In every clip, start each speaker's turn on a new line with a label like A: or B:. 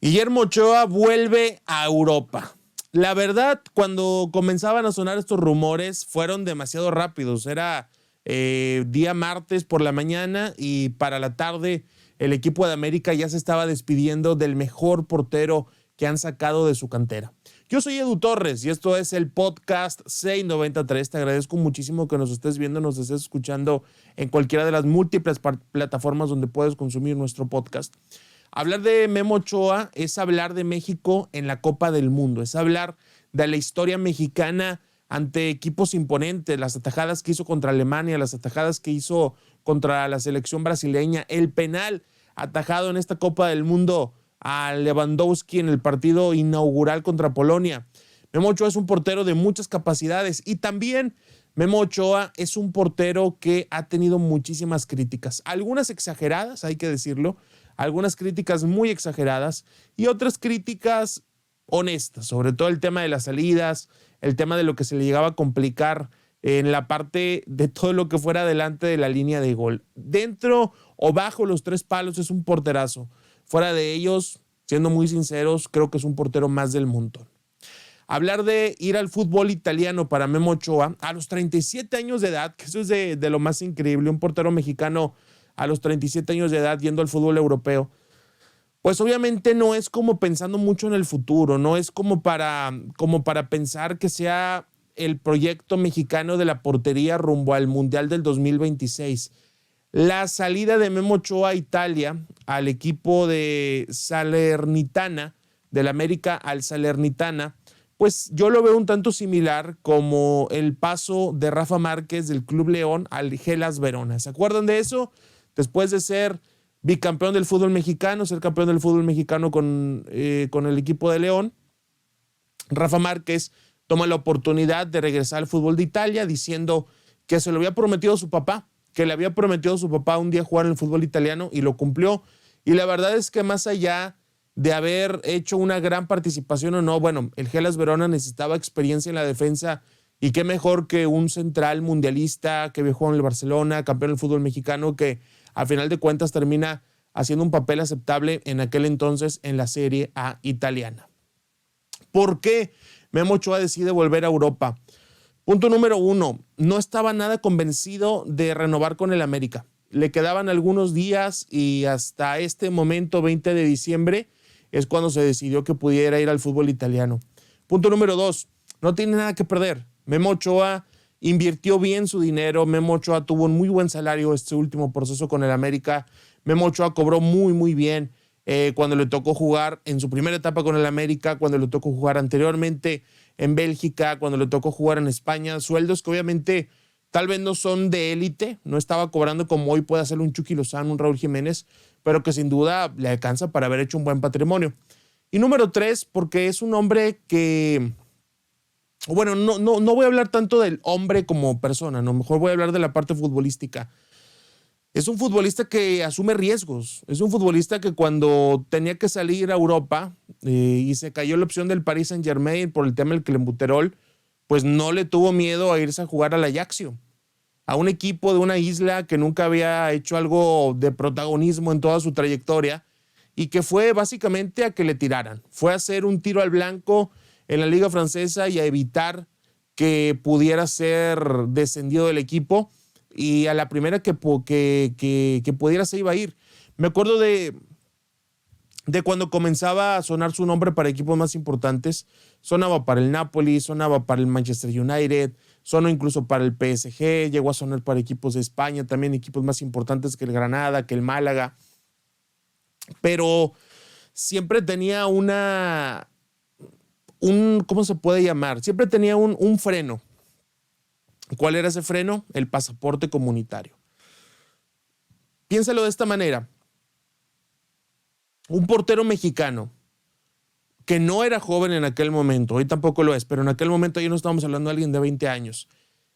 A: Guillermo Ochoa vuelve a Europa. La verdad, cuando comenzaban a sonar estos rumores, fueron demasiado rápidos. Era día martes por la mañana y para la tarde el equipo de América ya se estaba despidiendo del mejor portero que han sacado de su cantera. Yo soy Edu Torres y esto es el podcast 693. Te agradezco muchísimo que nos estés viendo, nos estés escuchando en cualquiera de las múltiples plataformas donde puedes consumir nuestro podcast. Hablar de Memo Ochoa es hablar de México en la Copa del Mundo, es hablar de la historia mexicana ante equipos imponentes, las atajadas que hizo contra Alemania, las atajadas que hizo contra la selección brasileña, el penal atajado en esta Copa del Mundo a Lewandowski en el partido inaugural contra Polonia. Memo Ochoa es un portero de muchas capacidades y también Memo Ochoa es un portero que ha tenido muchísimas críticas, algunas exageradas, hay que decirlo, algunas críticas muy exageradas y otras críticas honestas, sobre todo el tema de las salidas, el tema de lo que se le llegaba a complicar en la parte de todo lo que fuera delante de la línea de gol. Dentro o bajo los tres palos es un porterazo. Fuera de ellos, siendo muy sinceros, creo que es un portero más del montón. Hablar de ir al fútbol italiano para Memo Ochoa a los 37 años de edad, que eso es de lo más increíble, un portero mexicano a los 37 años de edad yendo al fútbol europeo, pues obviamente no es como pensando mucho en el futuro, no es como para pensar que sea el proyecto mexicano de la portería rumbo al Mundial del 2026. La salida de Memo Ochoa a Italia, al equipo de Salernitana, del América al Salernitana, pues yo lo veo un tanto similar como el paso de Rafa Márquez del Club León al Hellas Verona. ¿Se acuerdan de eso? Después de ser bicampeón del fútbol mexicano, ser campeón del fútbol mexicano con el equipo de León, Rafa Márquez toma la oportunidad de regresar al fútbol de Italia diciendo que se lo había prometido a su papá, que le había prometido a su papá un día jugar en el fútbol italiano y lo cumplió. Y la verdad es que más allá de haber hecho una gran participación o no, bueno, el Hellas Verona necesitaba experiencia en la defensa y qué mejor que un central mundialista que viajó en el Barcelona, campeón del fútbol mexicano, que a final de cuentas termina haciendo un papel aceptable en aquel entonces en la Serie A italiana. ¿Por qué Memo Ochoa decide volver a Europa? Punto número 1, no estaba nada convencido de renovar con el América. Le quedaban algunos días y hasta este momento, 20 de diciembre, es cuando se decidió que pudiera ir al fútbol italiano. Punto número 2, no tiene nada que perder. Memo Ochoa invirtió bien su dinero, Memo Ochoa tuvo un muy buen salario este último proceso con el América, Memo Ochoa cobró muy bien cuando le tocó jugar en su primera etapa con el América, cuando le tocó jugar anteriormente en Bélgica, cuando le tocó jugar en España, sueldos que obviamente tal vez no son de élite, no estaba cobrando como hoy puede hacer un Chucky Lozano, un Raúl Jiménez, pero que sin duda le alcanza para haber hecho un buen patrimonio. Y número 3, porque es un hombre que, bueno, no voy a hablar tanto del hombre como persona, no, mejor voy a hablar de la parte futbolística. Es un futbolista que asume riesgos, es un futbolista que cuando tenía que salir a Europa y se cayó la opción del Paris Saint-Germain por el tema del clenbuterol, pues no le tuvo miedo a irse a jugar al Ajaxio, a un equipo de una isla que nunca había hecho algo de protagonismo en toda su trayectoria y que fue básicamente a que le tiraran. Fue a hacer un tiro al blanco en la Liga Francesa y a evitar que pudiera ser descendido del equipo y a la primera que pudiera se iba a ir. Me acuerdo de cuando comenzaba a sonar su nombre para equipos más importantes, sonaba para el Napoli, sonaba para el Manchester United, sonó incluso para el PSG, llegó a sonar para equipos de España, también equipos más importantes que el Granada, que el Málaga, pero siempre tenía ¿cómo se puede llamar? Siempre tenía un freno. ¿Cuál era ese freno? El pasaporte comunitario. Piénsalo de esta manera. Un portero mexicano que no era joven en aquel momento, hoy tampoco lo es, pero en aquel momento ya no estábamos hablando de alguien de 20 años,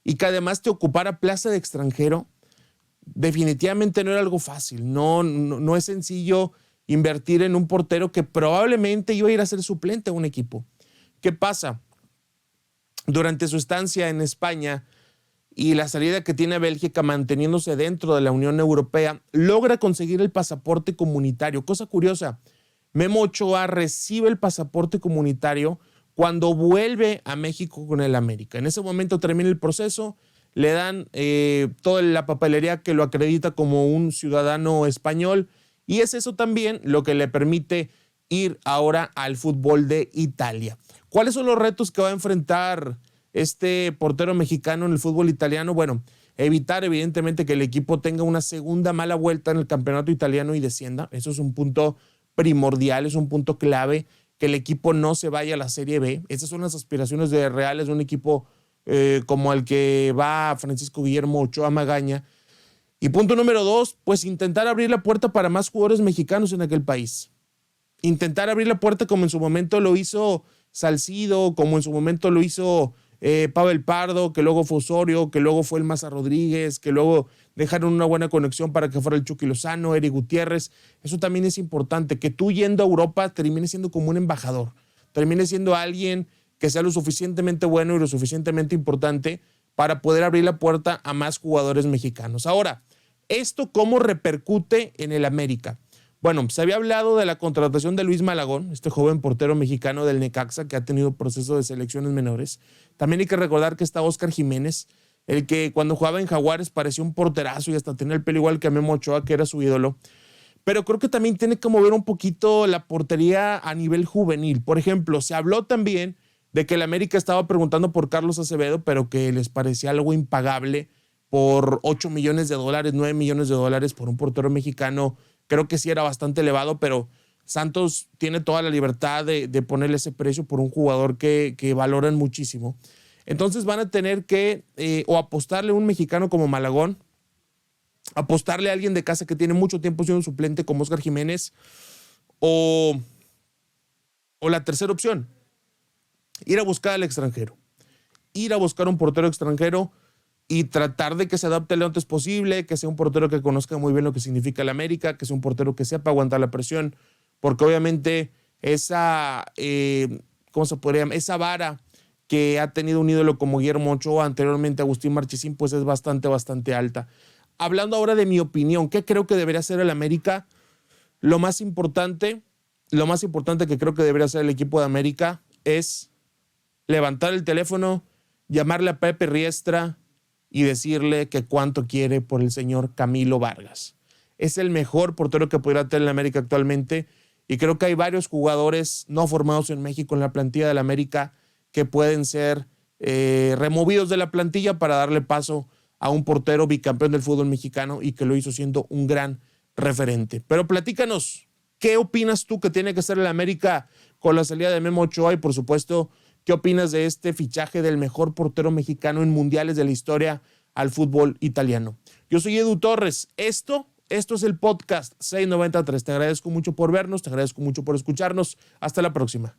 A: y que además te ocupara plaza de extranjero, definitivamente no era algo fácil. No es sencillo invertir en un portero que probablemente iba a ir a ser suplente a un equipo. ¿Qué pasa? Durante su estancia en España y la salida que tiene Bélgica manteniéndose dentro de la Unión Europea, logra conseguir el pasaporte comunitario. Cosa curiosa, Memo Ochoa recibe el pasaporte comunitario cuando vuelve a México con el América. En ese momento termina el proceso, le dan toda la papelería que lo acredita como un ciudadano español y es eso también lo que le permite ir ahora al fútbol de Italia. ¿Cuáles son los retos que va a enfrentar este portero mexicano en el fútbol italiano? Bueno, evitar evidentemente que el equipo tenga una segunda mala vuelta en el campeonato italiano y descienda. Eso es un punto primordial, es un punto clave, que el equipo no se vaya a la Serie B. Esas son las aspiraciones reales de un equipo como el que va Francisco Guillermo Ochoa Magaña. Y punto número 2, pues intentar abrir la puerta para más jugadores mexicanos en aquel país. Intentar abrir la puerta como en su momento lo hizo Salcido, como en su momento lo hizo Pavel Pardo, que luego fue Osorio, que luego fue el Maza Rodríguez, que luego dejaron una buena conexión para que fuera el Chucky Lozano, Eric Gutiérrez. Eso también es importante, que tú yendo a Europa termines siendo como un embajador, termines siendo alguien que sea lo suficientemente bueno y lo suficientemente importante para poder abrir la puerta a más jugadores mexicanos. Ahora, ¿esto cómo repercute en el América? Bueno, se había hablado de la contratación de Luis Malagón, este joven portero mexicano del Necaxa que ha tenido proceso de selecciones menores. También hay que recordar que está Óscar Jiménez, el que cuando jugaba en Jaguares parecía un porterazo y hasta tenía el pelo igual que a Memo Ochoa, que era su ídolo. Pero creo que también tiene que mover un poquito la portería a nivel juvenil. Por ejemplo, se habló también de que el América estaba preguntando por Carlos Acevedo, pero que les parecía algo impagable por $8 millones, $9 millones por un portero mexicano. Creo que sí era bastante elevado, pero Santos tiene toda la libertad de ponerle ese precio por un jugador que valoran muchísimo. Entonces van a tener que o apostarle a un mexicano como Malagón, apostarle a alguien de casa que tiene mucho tiempo siendo suplente como Óscar Jiménez, o la tercera opción, ir a buscar al extranjero, ir a buscar un portero extranjero y tratar de que se adapte lo antes posible, que sea un portero que conozca muy bien lo que significa el América, que sea un portero que sepa aguantar la presión, porque obviamente esa, ¿cómo se podría llamar? Esa vara que ha tenido un ídolo como Guillermo Ochoa, anteriormente Agustín Marchesín, pues es bastante alta. Hablando ahora de mi opinión, ¿qué creo que debería hacer el América? Lo más importante que creo que debería hacer el equipo de América es levantar el teléfono, llamarle a Pepe Riestra y decirle que cuánto quiere por el señor Camilo Vargas. Es el mejor portero que podría tener el América actualmente y creo que hay varios jugadores no formados en México en la plantilla del América que pueden ser removidos de la plantilla para darle paso a un portero bicampeón del fútbol mexicano y que lo hizo siendo un gran referente. Pero platícanos, ¿qué opinas tú que tiene que hacer el América con la salida de Memo Ochoa? Y por supuesto, ¿qué opinas de este fichaje del mejor portero mexicano en mundiales de la historia al fútbol italiano? Yo soy Edu Torres. Esto es el podcast 693. Te agradezco mucho por vernos, te agradezco mucho por escucharnos. Hasta la próxima.